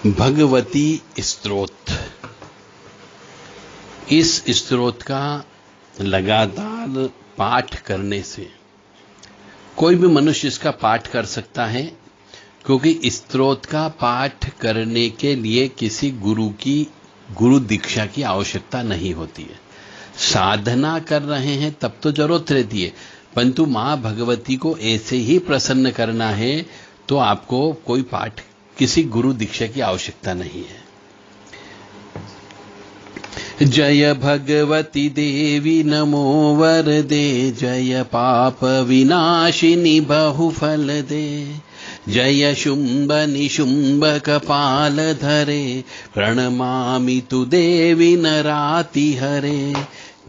भगवती स्तोत्र। इस स्तोत्र का लगातार पाठ करने से कोई भी मनुष्य इसका पाठ कर सकता है, क्योंकि स्तोत्र का पाठ करने के लिए किसी गुरु दीक्षा की आवश्यकता नहीं होती है। साधना कर रहे हैं तब तो जरूरत रहती है, परंतु मां भगवती को ऐसे ही प्रसन्न करना है तो आपको कोई पाठ, किसी गुरु दीक्षा की आवश्यकता नहीं है। जय भगवती देवी नमो वरदे, जय पाप विनाशिनी बहुफल दे। जय शुंभ निशुंभ कपाल धरे, प्रणमामि तु देवी नराति हरे।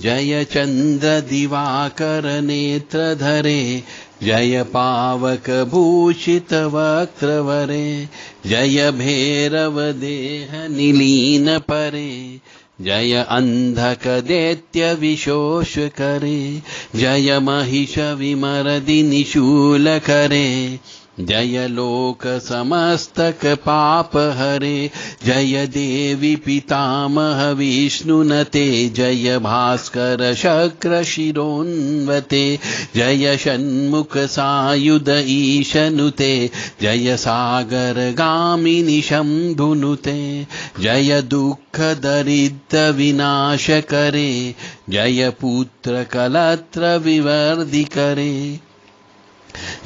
जय चंद्र दिवाकर नेत्र धरे, जय पावक भूषित वक्त्रवरे। जय भैरव देह निलीन परे, जय अंधक दैत्य विशोष करे। जय महिष विमर्दिनि शूल करे, जय लोक समस्तक पाप हरे। जय देवी पितामह विष्णुनते, जय भास्कर शक्र शिरोन्वते। जय षण्मुख सायुध ईशनुते, जय सागर गामिनी शंभुनुते। जय दुख दरिद्र विनाश करे, जय पुत्र कलत्र विवर्धि करे।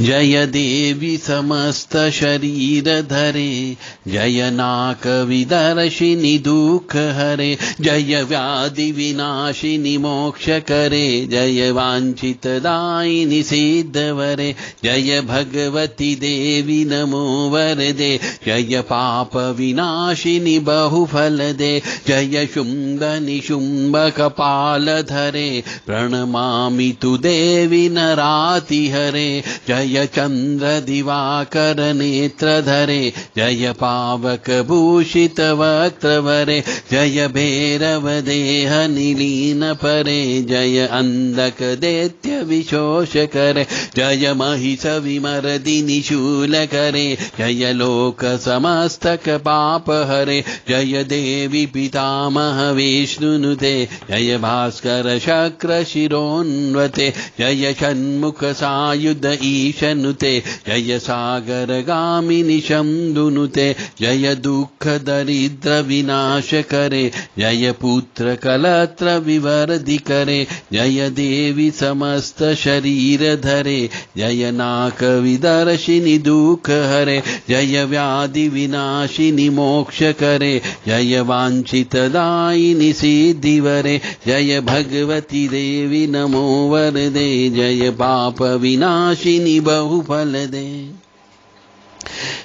जय देवी समस्त शरीर धरे, जय नाक विदर्शिनी दुख हरे। जय व्याधि विनाशिनी मोक्ष करे, जय वांछित दायिनी सिद्ध वरे। जय भगवती देवी नमो वरदे, जय पाप विनाशिनी बहुफल दे। जय शुंभ निशुंभ कपाल धरे, प्रणमामि तु देवी नराति हरे। जय चंद्र दिवाकर नेत्र धरे, जय पावक भूषित वक्त्रवरे। जय भैरव देह निलीन परे, जय अंधक दैत्य विशोष करे। जय महिष विमर्दिनि शूल करे, जय लोक समस्तक पाप हरे। जय देवी पितामह विष्णुनुते, जय भास्कर शक्र शिरोन्वते। जय षण्मुख सायुध ईशनुते, जय सागर गामिनी शंभुनुते। जय दुख दरिद्र विनाश करे, जय पुत्र कलत्र विवर्धि करे। जय देवी समस्त शरीर धरे, जय नाक विदर्शिनी दुख हरे। जय व्याधि विनाशिनी मोक्ष करे, जय वांछित दायिनी सिद्धि वरे। जय भगवती देवी नमो वरदे, जय पाप विनाशिनी बहुफल दे।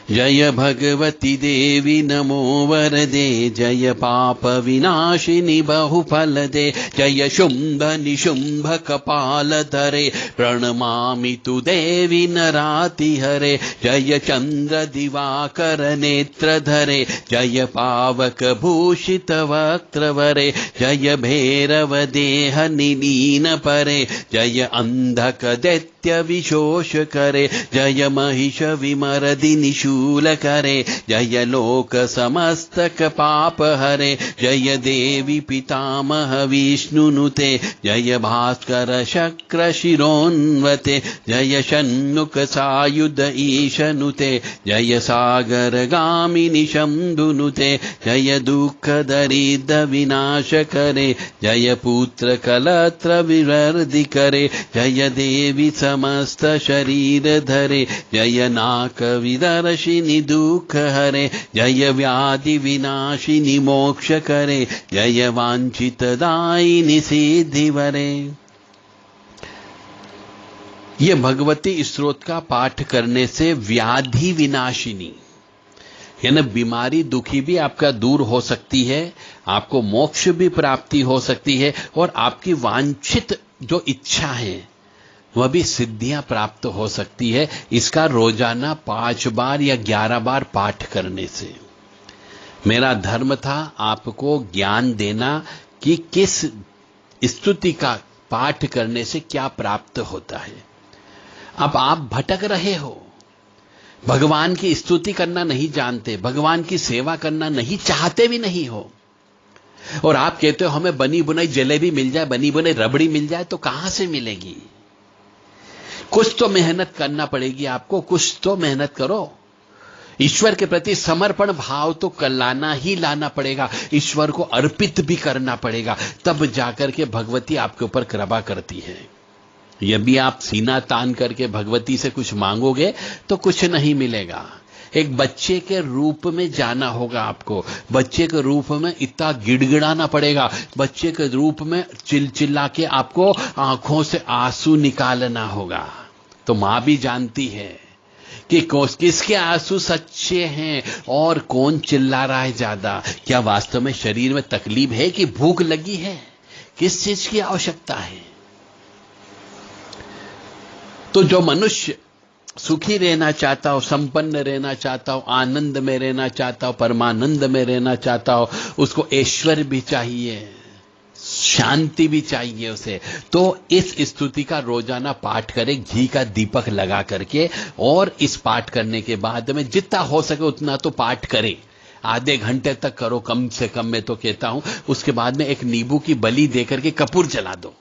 जय भगवती देवी नमो वरदे, जय पाप विनाशिनी बहुफल दे। जय शुंभ निशुंभ कपाल धरे, प्रणमामि तु देवी नराति हरे। जय चंद्र दिवाकर नेत्र धरे, जय पावक भूषित वक्त्रवरे। जय भैरव देह निलीन परे, जय अंधक दैत्य विशोष करे। जय महिष विमर्दिनि शूल करे, जय लोक समस्तक पाप हरे। जय देवी पितामह विष्णुनुते, जय भास्कर शक्र शिरोन्वते। जय षण्मुख सायुध ईशनुते, जय सागर गामिनी शंभुनुते। जय दुख दरिद्र विनाश करे, जय पुत्र कलत्र विवर्धि करे। जय देवी समस्त शरीर धरे, जय नाक विदर्शिनी दुख हरे। जय व्याधि विनाशिनी मोक्ष करे, जय वांछित दायिनी सिद्धि वरे। ये भगवती स्तोत्र का पाठ करने से व्याधि विनाशिनी, यानी बीमारी दुखी भी आपका दूर हो सकती है, आपको मोक्ष भी प्राप्ति हो सकती है, और आपकी वांछित जो इच्छा है वह भी सिद्धियां प्राप्त हो सकती है। इसका रोजाना 5 बार या 11 बार पाठ करने से। मेरा धर्म था आपको ज्ञान देना कि किस स्तुति का पाठ करने से क्या प्राप्त होता है। अब आप भटक रहे हो भगवान की स्तुति करना नहीं जानते, भगवान की सेवा करना नहीं चाहते भी नहीं हो, और आप कहते हो हमें बनी बुनाई जलेबी मिल जाए, बनी बुनाई रबड़ी मिल जाए, तो कहां से मिलेगी? कुछ तो मेहनत करना पड़ेगी आपको, कुछ तो मेहनत करो। ईश्वर के प्रति समर्पण भाव तो लाना ही लाना पड़ेगा, ईश्वर को अर्पित भी करना पड़ेगा, तब जाकर के भगवती आपके ऊपर कृपा करती है। यदि आप सीना तान करके भगवती से कुछ मांगोगे तो कुछ नहीं मिलेगा। एक बच्चे के रूप में जाना होगा आपको, बच्चे के रूप में इतना गिड़गिड़ाना पड़ेगा, बच्चे के रूप में चिल्ला के आपको आंखों से आंसू निकालना होगा। तो मां भी जानती है कि किसके आंसू सच्चे हैं और कौन चिल्ला रहा है ज्यादा। क्या वास्तव में शरीर में तकलीफ है कि भूख लगी है, किस चीज की आवश्यकता है? तो जो मनुष्य सुखी रहना चाहता हो, संपन्न रहना चाहता हो, आनंद में रहना चाहता हो, परमानंद में रहना चाहता हो, उसको ऐश्वर्य भी चाहिए, शांति भी चाहिए उसे, तो इस स्तुति का रोजाना पाठ करें घी का दीपक लगा करके। और इस पाठ करने के बाद में जितना हो सके उतना तो पाठ करें, आधे घंटे तक करो कम से कम, मैं तो कहता हूं। उसके बाद में एक नींबू की बली देकर के कपूर जला दो।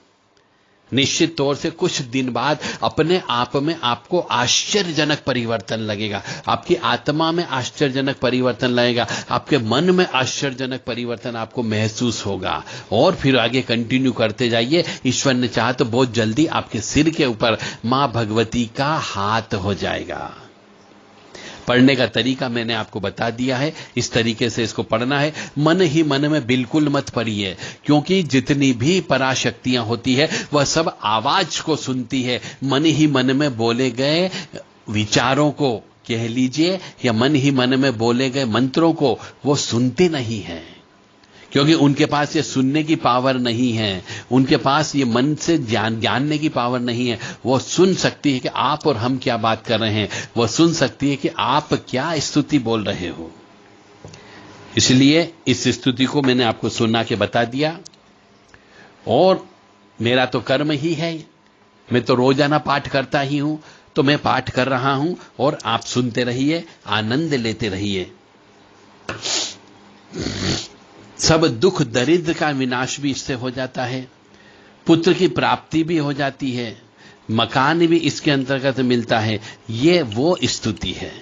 निश्चित तौर से कुछ दिन बाद अपने आप में आपको आश्चर्यजनक परिवर्तन लगेगा, आपकी आत्मा में आश्चर्यजनक परिवर्तन लगेगा, आपके मन में आश्चर्यजनक परिवर्तन आपको महसूस होगा। और फिर आगे कंटिन्यू करते जाइए। ईश्वर ने चाहा तो बहुत जल्दी आपके सिर के ऊपर मां भगवती का हाथ हो जाएगा। पढ़ने का तरीका मैंने आपको बता दिया है, इस तरीके से इसको पढ़ना है। मन ही मन में बिल्कुल मत पढ़िए, क्योंकि जितनी भी पराशक्तियां होती है वह सब आवाज को सुनती है। मन ही मन में बोले गए विचारों को कह लीजिए या मन ही मन में बोले गए मंत्रों को वो सुनती नहीं है, क्योंकि उनके पास ये सुनने की पावर नहीं है, उनके पास ये मन से जानने की पावर नहीं है। वो सुन सकती है कि आप और हम क्या बात कर रहे हैं, वो सुन सकती है कि आप क्या स्तुति बोल रहे हो। इसलिए इस स्तुति को मैंने आपको सुना के बता दिया, और मेरा तो कर्म ही है, मैं तो रोजाना पाठ करता ही हूं, तो मैं पाठ कर रहा हूं और आप सुनते रहिए, आनंद लेते रहिए। सब दुख दरिद्र का विनाश भी इससे हो जाता है, पुत्र की प्राप्ति भी हो जाती है, मकान भी इसके अंतर्गत मिलता है। ये वो स्तुति है।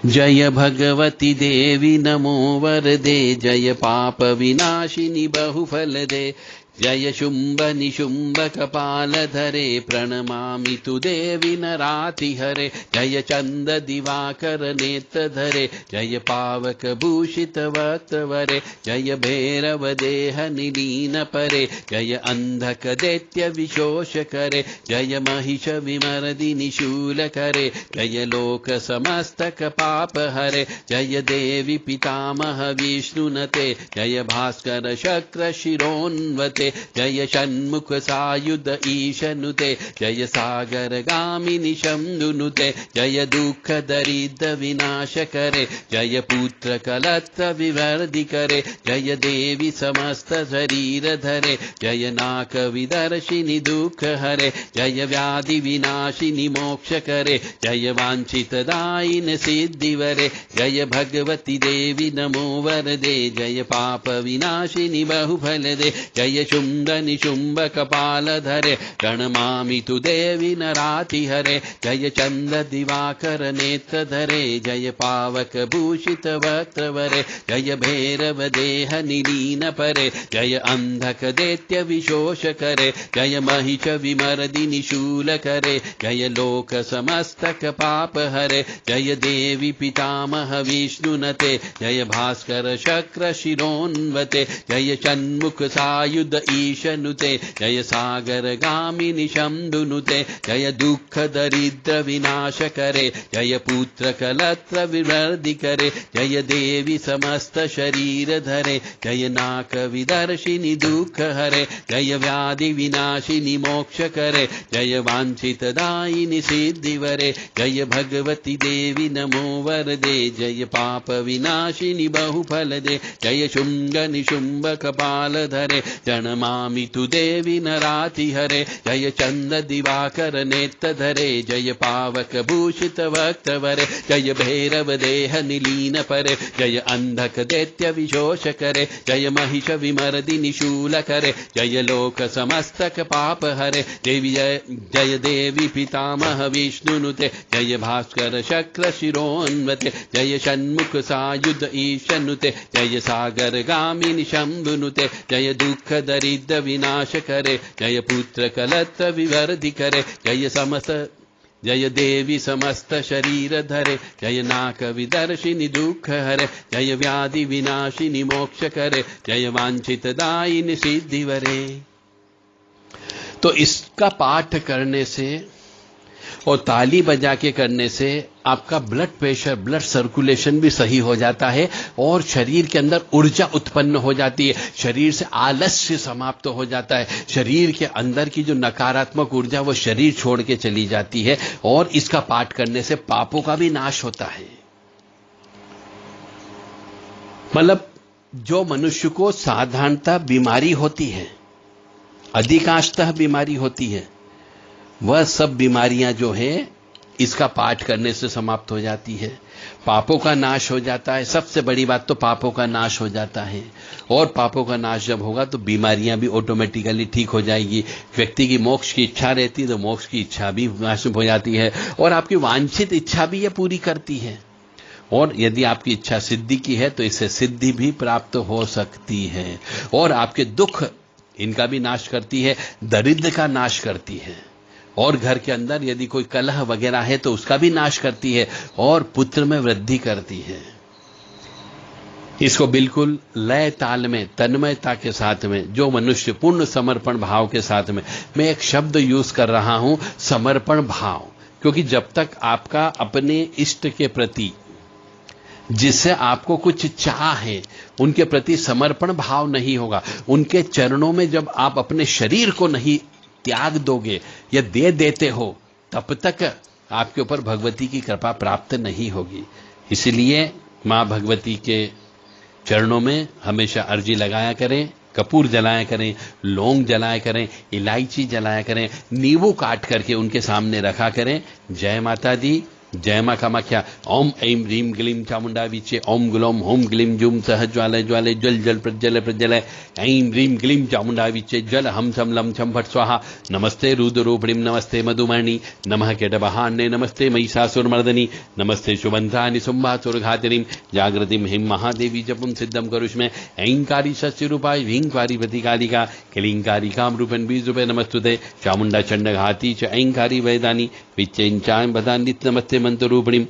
जय भगवती देवी नमो वरदे, जय पाप विनाशिनी बहुफल दे, जय शुंभ निशुंभ कपाल धरे, प्रणमामि तु देवी नराति हरे, जय चंद दिवाकर नेत्र धरे, जय पावक भूषित वक्त वरे, जय भैरव देह निलीन परे, जय अंधक दैत्य विशोष करे, जय महिष विमर्दिनि शूल करे, जय लोक समस्तक पाप हरे, जय देवी पितामह विष्णुनते, जय भास्कर शक्र शिरोन्वते, जय षण्मुख सायुध ईशनुते, जय सागर गामिनी शंदुनुते, जय दुख दरिद्र विनाश करे, जय पुत्र कलत्र विवर्धि करे, जय देवी समस्त शरीर धरे, जय नाक विदर्शिनी दुख हरे, जय व्याधि विनाशिनी मोक्ष करे, जय वांछित दायिन सिद्धि वरे, जय भगवती देवी नमो वरदे, जय पाप विनाशिनी बहुफल दे, जय शुंभ निशुंभ कपाल धरे, प्रणमामि तु देवी नराति हरे, जय चंद दिवाकर नेत्र धरे, जय पावक भूषित वक्त्र वरे, जय भैरव देह निलीन परे, जय अंधक दैत्य विशोष करे, जय महिष विमर्दिनि शूल करे, जय लोक समस्तक पाप हरे, जय देवी पितामह विष्णुनते, जय भास्कर शक्र शिरोन्वते, जय षण्मुख सायुध ईशनुते, जय सागर गामिनी शंदुनुते, जय दुख दरिद्र विनाश करे, जय पुत्र कलत्र विवर्धि करे, जय देवी समस्त शरीर धरे, जय नाक विदर्शिनी दुख हरे, जय व्याधि विनाशिनी मोक्ष करे, जय वांछित दायिनी सिद्धि वरे, जय भगवती देवी नमो वरदे, जय पाप विनाशिनी बहुफल दे, जय शुंभ निशुंभ कपाल धरे, जन नमामि तु देवी नराति हरे। जय चंद दिवाकर नेत्र धरे, जय पावक भूषित वक्त वरे, जय भैरव देह निलीन परे, जय अंधक दैत्य विशोष करे, जय महिष विमर्दिनि शूल करे, जय लोक समस्तक पाप हरे। देवी जय देवी पितामह विष्णुनुते, जय भास्कर शक्र शिरोन्वते, जय षण्मुख सायुध ईशनुते, जय सागर गामिनी शंभुनुते, जय दुख दरिद्र विनाश करे, जय पुत्र कलत्र विवर्धि करे, जय देवी समस्त शरीर धरे, जय नाक विदर्शिनी दुख हरे, जय व्याधि विनाशिनी मोक्ष करे, जय वांछित दायिनी सिद्धि वरे। तो इसका पाठ करने से और ताली बजा के करने से आपका ब्लड प्रेशर, ब्लड सर्कुलेशन भी सही हो जाता है और शरीर के अंदर ऊर्जा उत्पन्न हो जाती है, शरीर से आलस्य समाप्त हो जाता है, शरीर के अंदर की जो नकारात्मक ऊर्जा वो शरीर छोड़ के चली जाती है और इसका पाठ करने से पापों का भी नाश होता है। मतलब जो मनुष्य को साधारणतः बीमारी होती है, अधिकांशतः बीमारी होती है, वह सब बीमारियां जो है इसका पाठ करने से समाप्त हो जाती है। पापों का नाश हो जाता है। सबसे बड़ी बात तो पापों का नाश हो जाता है और पापों का नाश जब होगा तो बीमारियां भी ऑटोमेटिकली ठीक हो जाएगी। व्यक्ति की मोक्ष की इच्छा रहती है तो मोक्ष की इच्छा भी नाश हो जाती है और आपकी वांछित इच्छा भी यह पूरी करती है। और यदि आपकी इच्छा सिद्धि की है तो इससे सिद्धि भी प्राप्त हो सकती है और आपके दुख इनका भी नाश करती है, दरिद्र का नाश करती है और घर के अंदर यदि कोई कलह वगैरह है तो उसका भी नाश करती है और पुत्र में वृद्धि करती है। इसको बिल्कुल लय ताल में, तन्मयता के साथ में, जो मनुष्य पूर्ण समर्पण भाव के साथ में, मैं एक शब्द यूज कर रहा हूं, समर्पण भाव, क्योंकि जब तक आपका अपने इष्ट के प्रति, जिससे आपको कुछ चाह है, उनके प्रति समर्पण भाव नहीं होगा, उनके चरणों में जब आप अपने शरीर को नहीं त्याग दोगे या दे देते हो, तब तक आपके ऊपर भगवती की कृपा प्राप्त नहीं होगी। इसलिए मां भगवती के चरणों में हमेशा अर्जी लगाया करें, कपूर जलाया करें, लौंग जलाया करें, इलायची जलाया करें, नींबू काट करके उनके सामने रखा करें। जय माता दी, जय मां कामाख्या। ओम ऐं ह्रीं क्लीं चामुंडा विचे, ओम ग्लौम होम ग्लीं जूम सह ज्वालय ज्वालय जल जल प्रज्वल प्रज्वलय, ऐं ह्रीं क्लीं चामुंडा विचे, जल हम छम लम छम फट स्वाहा। नमस्ते रुद्ररूपिणीं, नमस्ते मधुमणि, नमः केटवहान्ये, नमस्ते महिषासुरमर्दिनी, नमस्ते शुभंत्रानि शुंभासुरघातिनीं, जागृतिं हिं महादेवी जपं सिद्धं करुष्मे। ऐंकारी शस्यरूपाय ह्रींकारी प्रतिकालिका, क्लींकारिकां रूपेण बीजरूपे नमस्तुते। चामुंडा चंडघाती च ऐंकारी वैदानी विच्चैंचां वदान्यि नमस्ते मंत्ररूपिणीं।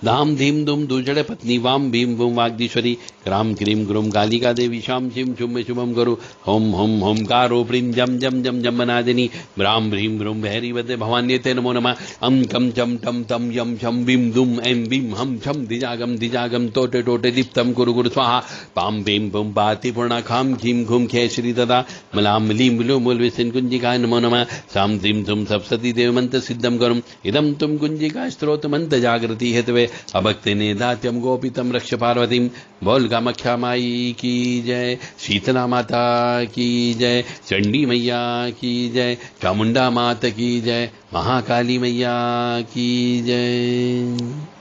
धाम धीम दुम दुर्जड़ पत्नी वाम Bhim वुम वाग्दीश्वरी, cram cream groom Kalika Devi शाम शिम शुम शुभम करो। होम होम होम कारो प्रीम जम जम जम जम मनादिनी, ब्राम भ्रीम ग्रुम भैरी वदे भवान्यते नमो नमः। अम कम चम टम तम यम शम बिम दुम एम बिम हम छम दिजागम टोटे टोटे दीप्तम कुरु गुरु स्वाहा। पाम भीम बुम पाति पूर्णा खाम खीम घुम खे श्री ददा मलाम लीम लू मूल विसिन कुंजिका नमो नमः। साम द्रीम तुम सप्तति देव मंत्र सिद्धम करुम, इदम तुम कुंजिका स्त्रोत मंत्र जागृति हेतवे, अभक्ति ने दात्यम गोपितम रक्ष पार्वतीम। बोल कामाख्या माई की जय, शीतला माता की जय, चंडी मैया की जय, चामुंडा माता की जय, महाकाली मैया की जय।